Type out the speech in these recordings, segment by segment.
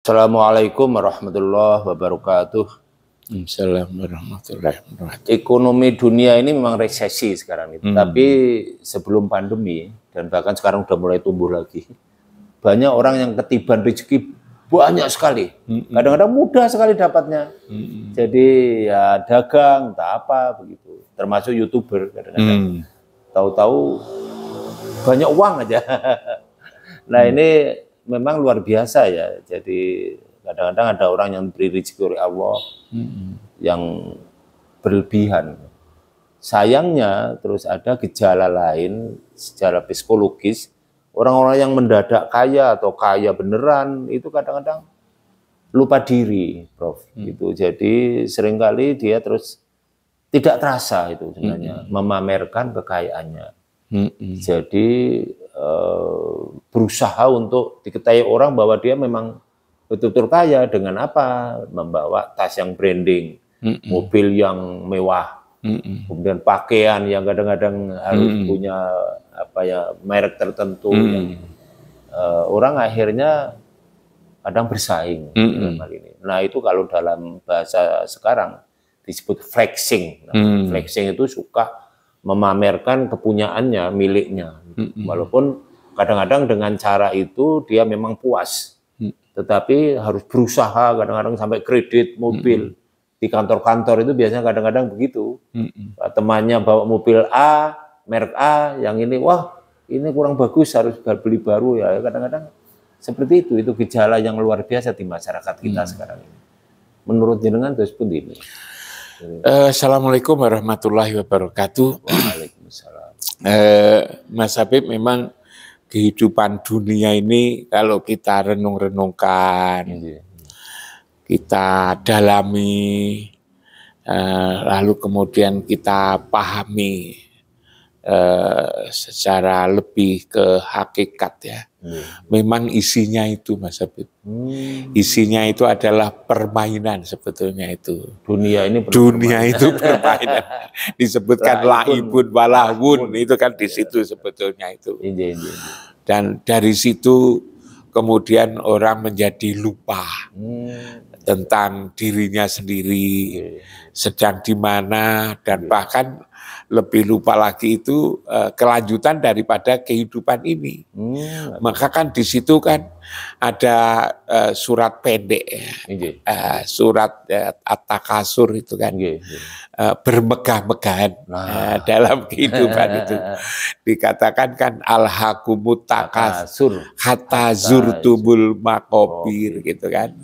Assalamualaikum warahmatullahi wabarakatuh. Assalamualaikum warahmatullahi wabarakatuh. Ekonomi dunia ini memang resesi sekarang itu. Tapi sebelum pandemi dan bahkan sekarang udah mulai tumbuh lagi. Banyak orang yang ketiban rezeki banyak sekali. Kadang-kadang mudah sekali dapatnya. Jadi ya dagang, tak apa begitu. Termasuk YouTuber kadang-kadang. Tahu-tahu banyak uang aja. Nah ini memang luar biasa ya. Jadi kadang-kadang ada orang yang diberi rezeki oleh Allah yang berlebihan. Sayangnya terus ada gejala lain secara psikologis. Orang-orang yang mendadak kaya atau kaya beneran itu kadang-kadang lupa diri, Prof. Gitu. Jadi seringkali dia terus tidak terasa itu sebenarnya memamerkan kekayaannya. Jadi berusaha untuk diketahui orang bahwa dia memang betul-betul kaya dengan apa? Membawa tas yang branding, mobil yang mewah, kemudian pakaian yang kadang-kadang harus punya apa ya merek tertentu. Orang akhirnya kadang bersaing dalam hal ini. Nah itu kalau dalam bahasa sekarang disebut flexing. Nah, flexing itu suka memamerkan kepunyaannya, miliknya. Walaupun kadang-kadang dengan cara itu dia memang puas. Tetapi harus berusaha, kadang-kadang sampai kredit mobil. Di kantor-kantor itu biasanya kadang-kadang begitu. Temannya bawa mobil A, merek A, yang ini, wah ini kurang bagus, harus beli baru ya. Kadang-kadang seperti itu gejala yang luar biasa di masyarakat kita sekarang ini. Menurut jenengan terus pun ini. Assalamualaikum warahmatullahi wabarakatuh. Waalaikumsalam. Mas Habib, memang kehidupan dunia ini kalau kita renung-renungkan, kita dalami, lalu kemudian kita pahami secara lebih ke hakikat ya. Memang isinya itu, Mas Habib. Isinya itu adalah permainan sebetulnya itu. Dunia ini Dunia itu permainan. Disebutkan laibun walahun, itu kan di situ sebetulnya itu. Dan dari situ kemudian orang menjadi lupa tentang dirinya sendiri, sedang di mana, dan bahkan lebih lupa lagi itu kelanjutan daripada kehidupan ini. Maka kan di situ kan ada surat pendek, surat At-Takasur itu kan, bermegah-megahan dalam kehidupan itu. Dikatakan kan alhaqumut takasur hatta zurtumul maqabir gitu kan.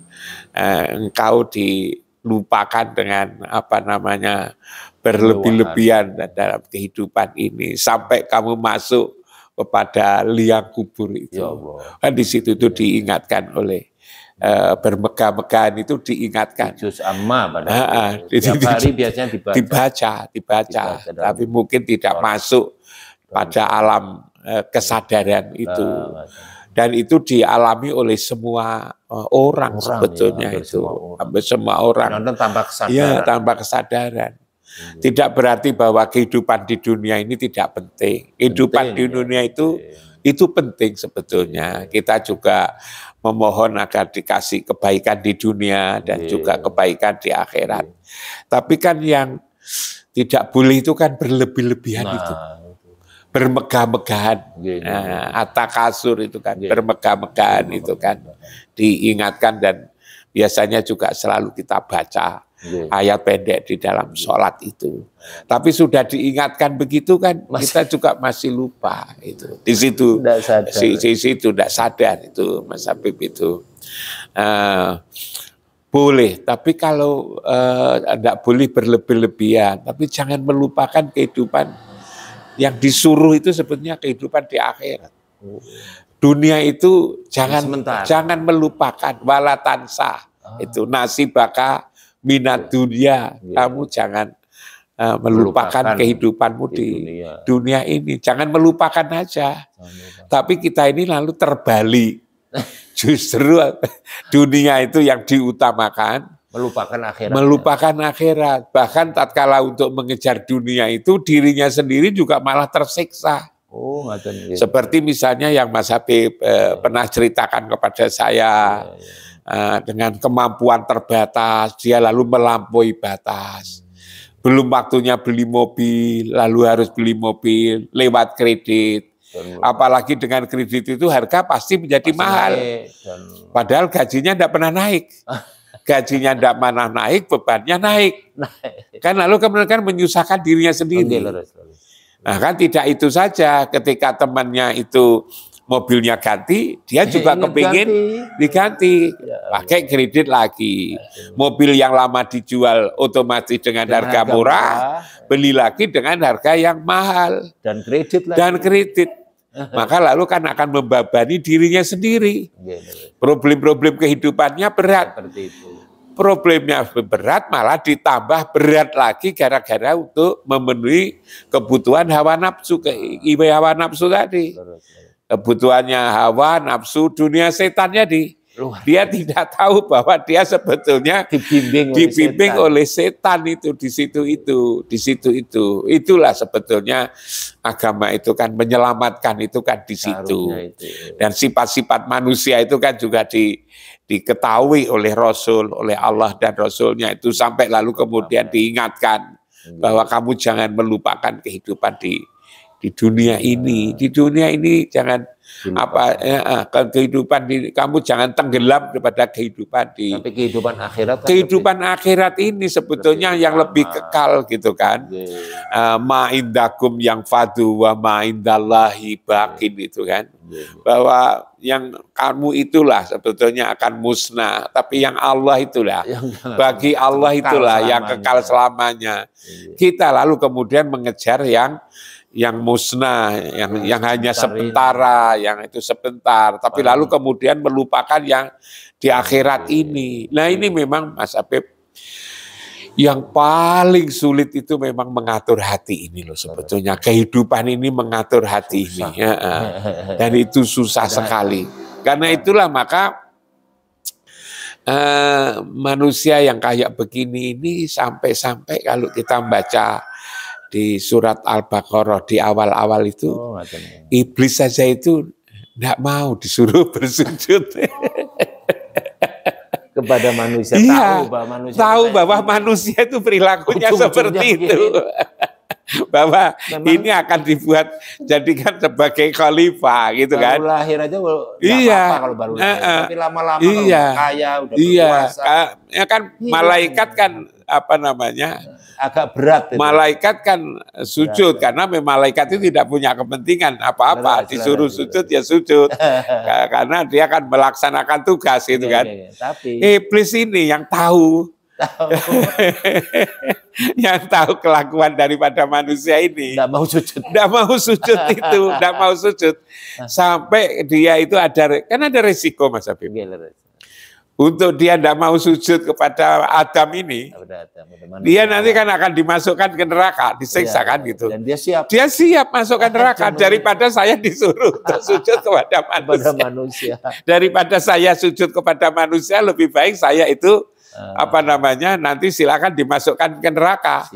Engkau dilupakan dengan apa namanya berlebih-lebihan dalam kehidupan ini sampai kamu masuk kepada liang kubur itu. Kan di situ itu diingatkan oleh bermegah-megahan itu diingatkan. Juz amma pada tiap hari biasanya dibaca, tapi mungkin tidak masuk pada alam kesadaran itu. Dan itu dialami oleh semua orang sebetulnya ya, itu. Hampir semua orang. Tanpa kesadaran. Ya, tanpa kesadaran. Tidak berarti bahwa kehidupan di dunia ini tidak penting. Kehidupan di dunia itu penting sebetulnya. Kita juga memohon agar dikasih kebaikan di dunia dan juga kebaikan di akhirat. Tapi kan yang tidak boleh itu kan berlebih-lebihan itu. Bermegah-megahan, At-Takasur itu kan, bermegah-megahan itu kan, diingatkan dan biasanya juga selalu kita baca ayat pendek di dalam sholat itu. Tapi sudah diingatkan begitu kan, kita juga masih lupa itu. Di situ, tidak sadar itu, Mas Habib itu. Boleh, tapi kalau tidak boleh berlebih-lebihan, tapi jangan melupakan kehidupan yang disuruh itu sebetulnya kehidupan di akhirat. Dunia itu jangan melupakan walatansa itu nasibaka minat dunia. Kamu jangan melupakan kehidupanmu di dunia ini. Jangan melupakan aja. Tapi kita ini lalu terbalik. Justru dunia itu yang diutamakan. Melupakan akhirat. Bahkan tatkala untuk mengejar dunia itu dirinya sendiri juga malah tersiksa. Seperti misalnya yang Mas Habib pernah ceritakan kepada saya. dengan kemampuan terbatas, dia lalu melampaui batas. Belum waktunya beli mobil, lalu harus beli mobil lewat kredit. Apalagi dengan kredit itu harga pasti menjadi mahal. Padahal gajinya tidak pernah naik. Gajinya tidak pernah naik, bebannya naik. Kan lalu kemudian menyusahkan dirinya sendiri. Nah kan tidak itu saja, ketika temannya itu mobilnya ganti, dia juga kepingin diganti, pakai kredit lagi. Mobil yang lama dijual otomatis dengan harga murah, beli lagi dengan harga yang mahal. Dan kredit lagi. Dan kredit. Maka lalu kan akan membebani dirinya sendiri. Problem-problem kehidupannya berat. Problemnya berat malah ditambah berat lagi gara-gara untuk memenuhi kebutuhan hawa nafsu, hawa nafsu tadi. Kebutuhannya hawa nafsu dunia setannya dia tidak tahu bahwa dia sebetulnya dibimbing oleh setan itu di situ itu. Itulah sebetulnya agama itu kan menyelamatkan itu kan di situ. Dan sifat-sifat manusia itu kan juga diketahui oleh Rasul, oleh Allah dan Rasulnya itu sampai lalu kemudian diingatkan bahwa kamu jangan melupakan kehidupan di dunia ini. Di dunia ini jangan kehidupan kamu jangan tenggelam kepada kehidupan tapi kehidupan akhirat kehidupan akhirat ini sebetulnya yang lebih kekal gitu kan. Ma indakum yang fadu wa ma indallahi baqin itu kan. Bahwa yang kamu itulah sebetulnya akan musnah, tapi yang Allah itulah bagi Allah itulah yang kekal selamanya. Kita lalu kemudian mengejar yang musnah, yang hanya sementara, yang itu sebentar, tapi lalu kemudian melupakan yang di akhirat ini. Nah ini memang Mas Habib, yang paling sulit itu memang mengatur hati ini loh sebetulnya. Kehidupan ini mengatur hati ini. Dan itu susah sekali. Karena itulah maka manusia yang kayak begini ini sampai-sampai kalau kita baca di surat Al-Baqarah di awal-awal itu, iblis saja itu tidak mau disuruh bersujud kepada manusia. Iya, tahu bahwa manusia itu perilakunya seperti itu. Bahwa ini akan dibuat jadikan sebagai khalifah gitu kan. Baru lahir aja apa kalau baru lahir. Tapi lama-lama kalau kaya udah berkuasa. Ya kan malaikat kan agak berat itu. Malaikat kan sujud karena malaikat itu tidak punya kepentingan apa-apa, disuruh sujud ya sujud. Karena dia akan melaksanakan tugas gitu kan. Tapi iblis ini yang tahu yang tahu kelakuan daripada manusia ini tidak mau sujud. Tidak mau sujud itu, tidak mau sujud. Sampai dia itu ada resiko Mas Habib. Untuk dia tidak mau sujud kepada Adam ini, dia nanti kan akan dimasukkan ke neraka, disiksa kan gitu. Dan dia siap. Dia siap masuk ke neraka daripada saya disuruh untuk sujud kepada manusia. Daripada saya sujud kepada manusia, lebih baik saya itu nanti silakan dimasukkan ke neraka.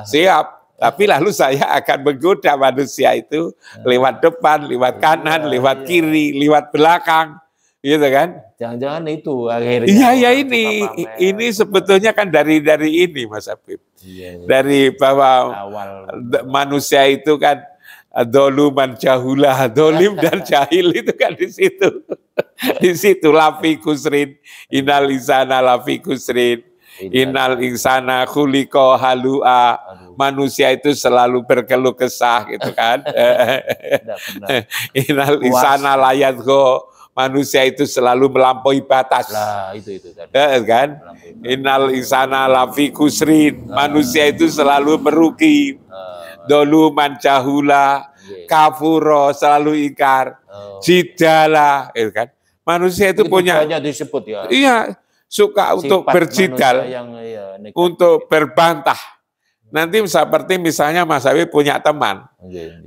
Siap. Tapi lalu saya akan menggoda manusia itu lewat depan, lewat kanan, lewat kiri, lewat belakang. Gitu kan? Jangan-jangan itu akhirnya. Iya ini sebetulnya kan dari ini Mas Habib. Dari bahwa manusia itu kan doluman jahulah, dolim dan jahil itu kan di situ. Di situ lafi kusrin, innal insana lafi kusrin, innal insana khuliqa halua. Manusia itu selalu berkeluh kesah gitu kan. Innal insana layadgho. Manusia itu selalu melampaui batas. Itu tadi. Kan? Innal insana lafi kusrin. Manusia itu selalu merugi. Dolu manjahula, kafuro selalu ingkar. Jidala, kan? Manusia itu punya banyak disebut ya. Iya, suka untuk berjidal, untuk berbantah. Nanti seperti misalnya Mas Habib punya teman,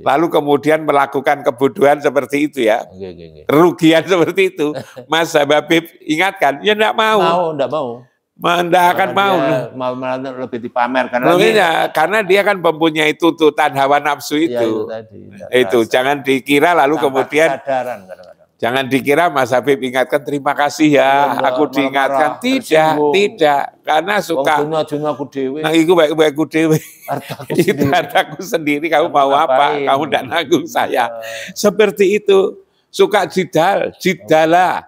lalu kemudian melakukan kebodohan seperti itu ya, kerugian seperti itu, Mas Habib ingatkan, ya enggak mau. Tidak akan mau. Malah lebih dipamerkan lagi. Karena dia kan mempunyai tuntutan hawa nafsu itu. Itu jangan dikira lalu kemudian Jangan dikira Mas Habib ingatkan terima kasih ya, aku diingatkan. Tidak. Karena suka. Aku dewe. Nah, itu baik-baikku dewe. Itu hartaku sendiri, kamu mau apa? Kamu tidak nanggung saya. Seperti itu. Suka jidala,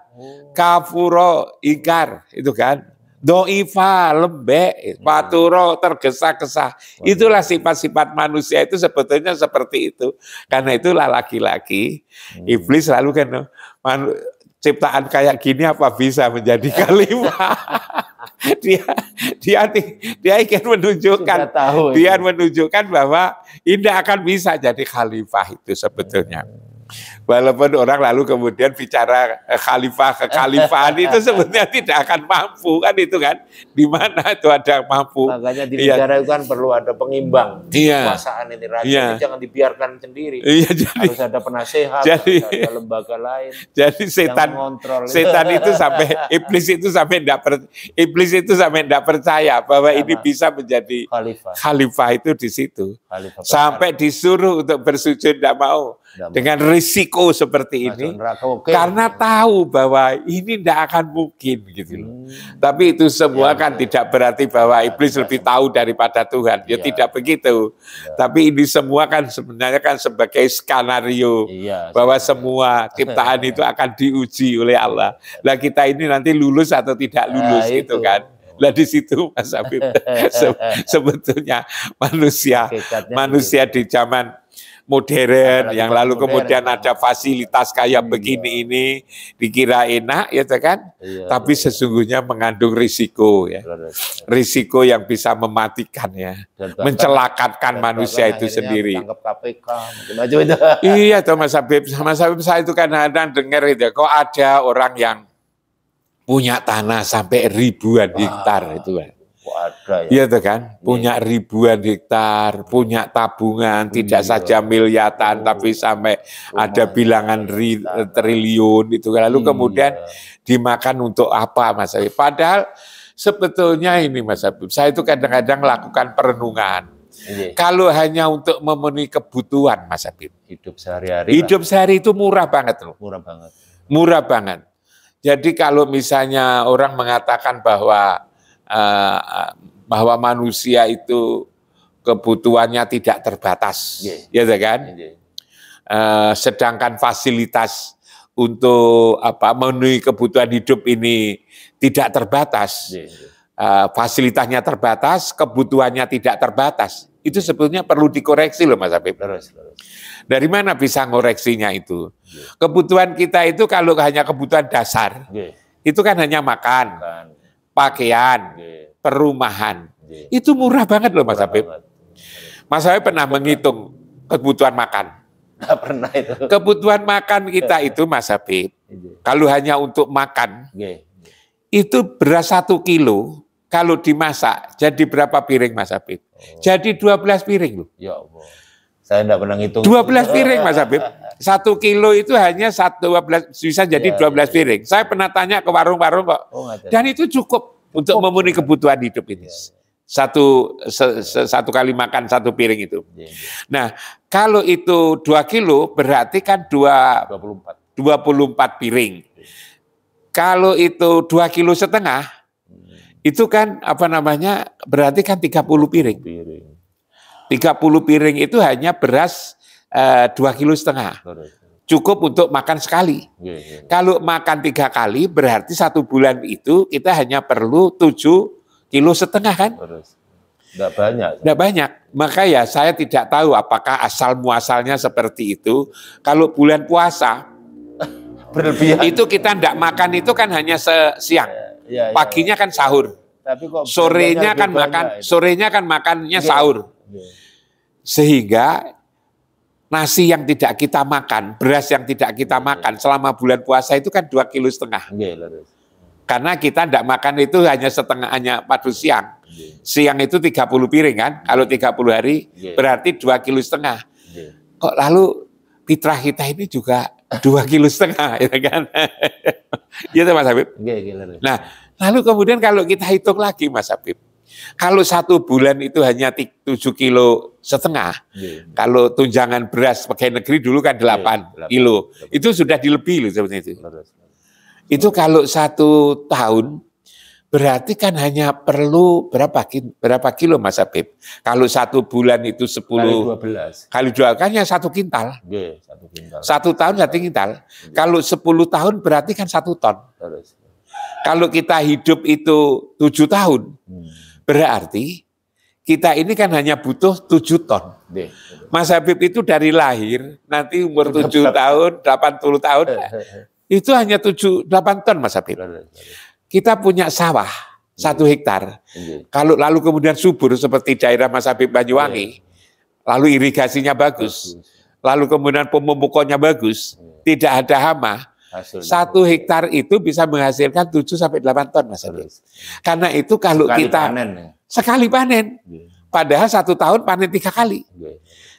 kafuro, ingkar, itu kan. Doifa, lembek, paturo, tergesa-gesa. Itulah sifat-sifat manusia itu sebetulnya seperti itu. Karena itulah laki-laki, iblis selalu kan, ciptaan kayak gini apa bisa menjadi khalifah? dia ingin menunjukkan bahwa tidak akan bisa jadi khalifah itu sebetulnya. Walaupun orang lalu kemudian bicara kekhalifahan itu sebenarnya tidak akan mampu kan itu kan, di mana itu ada mampu. Makanya di negara itu kan perlu ada pengimbang kekuasaan ini, raja ini jangan dibiarkan sendiri. Harus ada penasehat, harus ada lembaga lain. Jadi setan itu sampai iblis itu sampai tidak percaya bahwa ini bisa menjadi khalifah itu di situ. Sampai disuruh untuk bersujud tidak mau. Dengan risiko seperti ini, karena tahu bahwa ini tidak akan mungkin gitu loh. Tapi itu semua kan tidak berarti bahwa iblis lebih tahu daripada Tuhan. Ya tidak begitu. Tapi ini semua kan sebenarnya kan sebagai skenario bahwa semua ciptaan itu akan diuji oleh Allah. Nah kita ini nanti lulus atau tidak lulus gitu kan. Nah di situ Mas Habib sebetulnya manusia di zaman modern yang lalu kemudian ada fasilitas kayak begini ini dikira enak ya kan, tapi sesungguhnya mengandung risiko ya, risiko yang bisa mematikan ya, mencelakakan manusia itu sendiri. Iya tuh Mas Habib saya itu kadang-kadang dengar itu, kok ada orang yang punya tanah sampai ribuan hektar itu kan. Ada ya. Iya tuh kan, punya ribuan hektar, punya tabungan, tidak saja miliatan, tapi sampai ada bilangan triliun itu. Lalu kemudian dimakan untuk apa Mas Habib? Padahal sebetulnya ini Mas Habib, saya itu kadang-kadang melakukan perenungan. Kalau hanya untuk memenuhi kebutuhan Mas Habib, hidup sehari-hari. Hidup sehari itu murah banget loh. Murah banget. Jadi kalau misalnya orang mengatakan bahwa manusia itu kebutuhannya tidak terbatas, ya kan? Sedangkan fasilitas untuk memenuhi kebutuhan hidup ini tidak terbatas, fasilitasnya terbatas, kebutuhannya tidak terbatas. Itu sebetulnya perlu dikoreksi loh Mas Habib. Dari mana bisa ngoreksinya itu? Kebutuhan kita itu kalau hanya kebutuhan dasar, itu kan hanya makan, pakaian, perumahan. Itu murah banget loh Mas Habib. Mas Habib pernah menghitung kebutuhan makan? Nggak pernah itu. Kebutuhan makan kita itu Mas Habib, kalau hanya untuk makan, itu beras 1 kilo, kalau dimasak jadi berapa piring Mas Habib? Jadi 12 piring loh. Ya Allah. Saya enggak pernah ngitung. 12 piring Mas Habib. 1 kilo itu hanya 12 bisa jadi 12 piring. Saya pernah tanya ke warung-warung kok. Dan itu cukup untuk memenuhi kebutuhan hidup ini. Satu kali makan 1 piring itu. Nah, kalau itu 2 kilo berarti kan 24 piring. Kalau itu 2,5 kilo, itu kan berarti kan 30 piring. 30 piring itu hanya beras 2,5 kilo. Cukup untuk makan sekali. Kalau makan 3 kali berarti 1 bulan itu kita hanya perlu 7,5 kilo kan? Nggak banyak. Maka ya saya tidak tahu apakah asal muasalnya seperti itu. Kalau bulan puasa berlebihan. Itu kita tidak makan itu kan hanya siang. Paginya kan sahur. Tapi kok sorenya kan makannya sahur. Sehingga nasi yang tidak kita makan, beras yang tidak kita makan selama bulan puasa itu kan 2,5 kilo. Karena kita tidak makan itu hanya setengah, hanya pada siang. Siang itu 30 piring kan, kalau 30 hari berarti 2,5 kilo. Kok lalu fitrah kita ini juga 2,5 kilo ya kan? Gitu Mas Habib. Nah, lalu kemudian kalau kita hitung lagi Mas Habib, Kalau 1 bulan itu hanya 7,5 kilo, kalau tunjangan beras pegawai negeri dulu kan 8 kilo, itu sudah dilebih loh seperti itu. Itu kalau 1 tahun, berarti kan hanya perlu berapa kilo Mas Habib? Kalau 1 bulan itu 10 kali 12 kan hanya 1 kintal. 1 tahun 1 kintal. Kalau 10 tahun berarti kan 1 ton. Kalau kita hidup itu 7 tahun, berarti kita ini kan hanya butuh 7 ton. Mas Habib itu dari lahir, nanti umur 7 tahun, 80 tahun, itu hanya 8 ton Mas Habib. Kita punya sawah 1 hektar. Kalau lalu kemudian subur seperti daerah Mas Habib Banyuwangi, lalu irigasinya bagus, lalu kemudian pemupukannya bagus, tidak ada hama, 1 hektar itu bisa menghasilkan 7 sampai 8 ton Mas Habib. Karena itu kalau kita sekali panen, padahal 1 tahun panen 3 kali.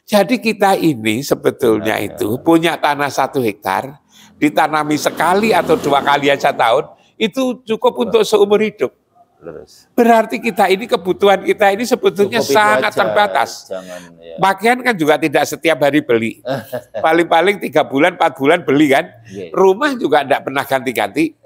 Jadi kita ini sebetulnya itu punya tanah 1 hektar, ditanami sekali atau 2 kali aja tahun, itu cukup untuk seumur hidup. Berarti kita ini, kebutuhan kita ini sebetulnya sangat terbatas. Pakaian kan juga tidak setiap hari beli. Paling-paling 3 bulan, 4 bulan beli kan. Rumah juga tidak pernah ganti-ganti.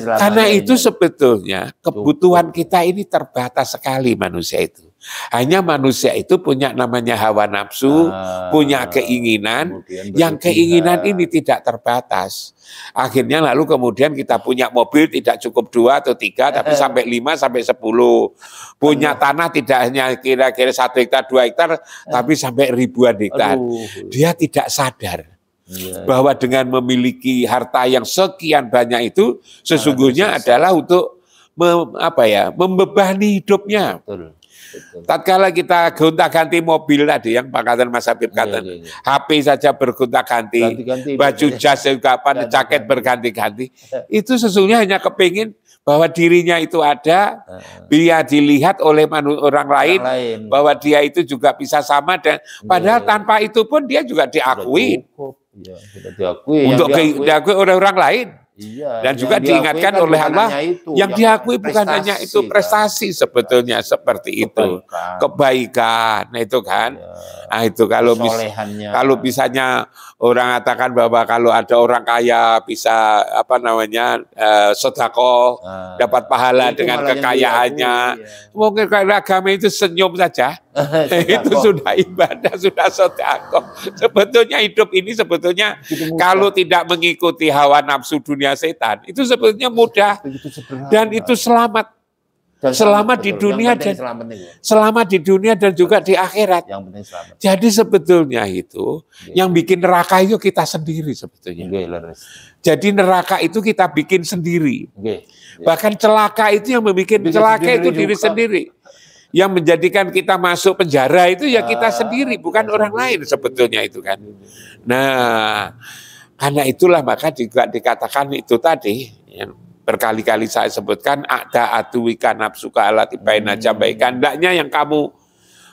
Karena itu sebetulnya kebutuhan kita ini terbatas sekali manusia itu. Hanya manusia itu punya namanya hawa nafsu, punya keinginan, yang keinginan ini tidak terbatas. Akhirnya lalu kemudian kita punya mobil tidak cukup 2 atau 3, tapi sampai 5 sampai 10. Punya tanah tidak hanya kira-kira 1 hektar, 2 hektar, tapi sampai ribuan hektar. Dia tidak sadar bahwa dengan memiliki harta yang sekian banyak itu sesungguhnya adalah untuk membebani hidupnya. Tatkala kita gonta-ganti mobil tadi yang Pak Katan Mas Habib katakan, HP saja bergonta-ganti, baju jas juga jaket berganti-ganti, itu sesungguhnya hanya kepingin bahwa dirinya itu ada, dia dilihat oleh orang lain, bahwa dia itu juga bisa sama, dan padahal tanpa itu pun dia juga diakui, untuk diakui oleh orang lain. Dan juga diingatkan oleh Allah, yang diakui bukan hanya itu prestasi sebetulnya seperti itu, kebaikan, nah itu kan, nah itu kalau misalnya orang katakan bahwa kalau ada orang kaya bisa sedekah, dapat pahala dengan kekayaannya, mungkin kalau agama itu senyum saja, itu sudah ibadah, sudah sedekah. Sebetulnya hidup ini sebetulnya kalau tidak mengikuti hawa nafsu dunia setan, itu sebetulnya mudah dan itu selamat. Selamat di dunia dan selamat di dunia dan juga di akhirat. Jadi sebetulnya itu yang bikin neraka itu kita sendiri sebetulnya. Jadi neraka itu kita bikin sendiri. Bahkan celaka itu yang membuat celaka itu diri sendiri. Yang menjadikan kita masuk penjara itu ya kita sendiri, bukan orang lain sebetulnya itu kan. Nah, karena itulah maka juga dikatakan itu tadi yang berkali-kali saya sebutkan, ada atuwika nafsuka alati baina jambaika. Hendaknya yang kamu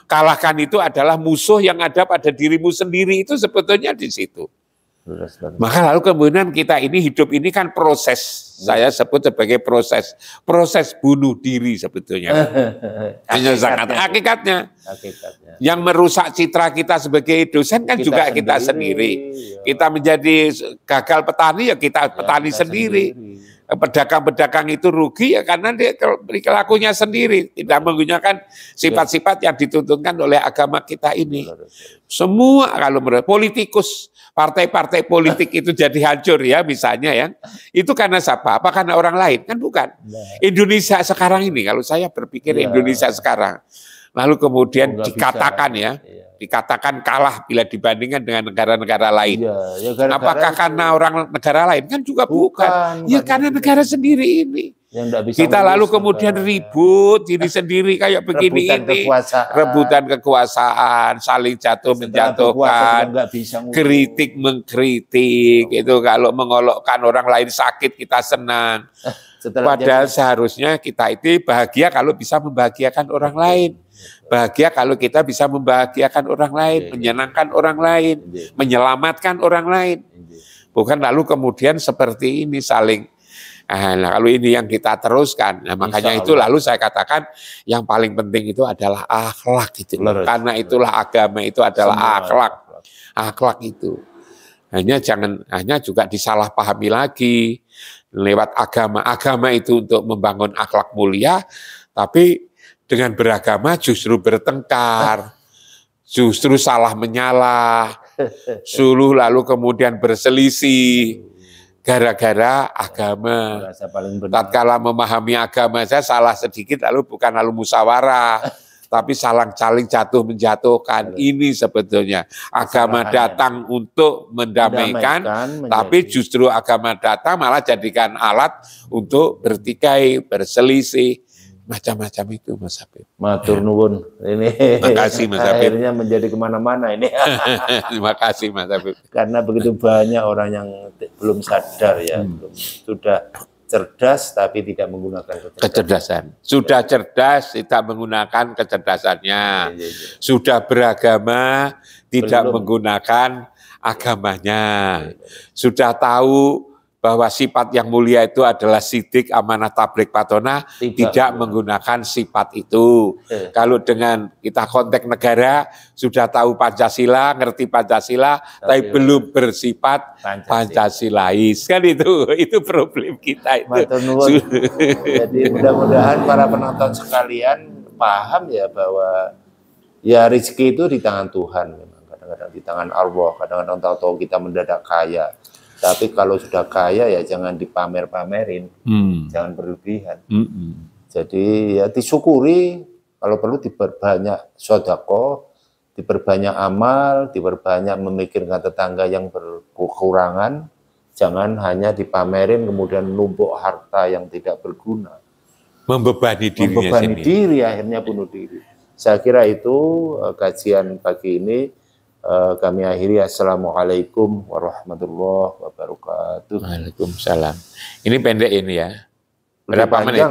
kalahkan itu adalah musuh yang ada pada dirimu sendiri, itu sebetulnya di situ. Maka lalu kemudian kita ini hidup ini kan proses, saya sebut sebagai proses bunuh diri sebetulnya. Hanya sangat hakikatnya. Yang merusak citra kita sebagai dosen kan juga kita sendiri. Kita menjadi gagal petani ya kita petani sendiri. Pedagang-pedagang itu rugi ya karena dia perilakunya sendiri, tidak menggunakan sifat-sifat yang dituntunkan oleh agama kita ini. Semua kalau menurut politikus, partai-partai politik itu jadi hancur ya misalnya ya. Itu karena siapa? Apa karena orang lain? Kan bukan. Indonesia sekarang ini, kalau saya berpikir Indonesia sekarang, lalu kemudian dikatakan dikatakan kalah bila dibandingkan dengan negara-negara lain. Apakah karena orang negara lain? Kan juga bukan. Ya karena negara sendiri ini. Kita lalu kemudian ribut diri sendiri kayak begini ini. Rebutan kekuasaan, saling jatuh menjatuhkan, kritik mengkritik. Itu kalau mengolokkan orang lain sakit kita senang. Padahal seharusnya kita itu bahagia kalau bisa membahagiakan orang lain. Bahagia kalau kita bisa membahagiakan orang lain, menyenangkan orang lain, menyelamatkan orang lain. Bukan lalu kemudian seperti ini saling Nah, kalau ini yang kita teruskan, nah makanya itu lalu saya katakan yang paling penting itu adalah akhlak gitu. Karena itulah agama itu adalah akhlak. Akhlak itu. Hanya juga disalahpahami lagi lewat agama. Agama itu untuk membangun akhlak mulia, tapi dengan beragama justru bertengkar, justru salah menyalah, suluh lalu kemudian berselisih. Gara-gara agama. Tatkala memahami agama saya salah sedikit lalu bukan lalu musyawarah, tapi saling jatuh menjatuhkan. Ini sebetulnya agama datang untuk mendamaikan, tapi justru agama datang malah jadikan alat untuk bertikai, berselisih, macam-macam itu Mas Habib. Matur nuwun. Ini makasih Mas Habib. Akhirnya menjadi kemana-mana ini. Terima kasih Mas Habib. Karena begitu banyak orang yang belum sadar ya, sudah cerdas tapi tidak menggunakan kecerdasan. Sudah cerdas tidak menggunakan kecerdasannya. Sudah beragama tidak menggunakan agamanya. Sudah tahu bahwa sifat yang mulia itu adalah sidik, amanah, tabligh, patona, tidak menggunakan sifat itu. Kalau dengan kita konteks negara, sudah tahu Pancasila, ngerti Pancasila, tapi belum bersifat Pancasilais. Kan itu problem kita itu. Jadi mudah-mudahan para penonton sekalian paham ya bahwa ya rezeki itu di tangan Tuhan memang. Kadang-kadang di tangan Allah, kadang-kadang tahu-tahu kita mendadak kaya. Tapi kalau sudah kaya ya jangan dipamer-pamerin, jangan berlebihan. Jadi ya disyukuri, kalau perlu diperbanyak sedekah, diperbanyak amal, diperbanyak memikirkan tetangga yang berkekurangan, jangan hanya dipamerin kemudian numpuk harta yang tidak berguna. Membebani dirinya membebani diri, akhirnya bunuh diri. Saya kira itu kajian pagi ini. Kami akhiri. Assalamualaikum warahmatullahi wabarakatuh. Waalaikumsalam. Ini pendek ini ya. Berapa menit?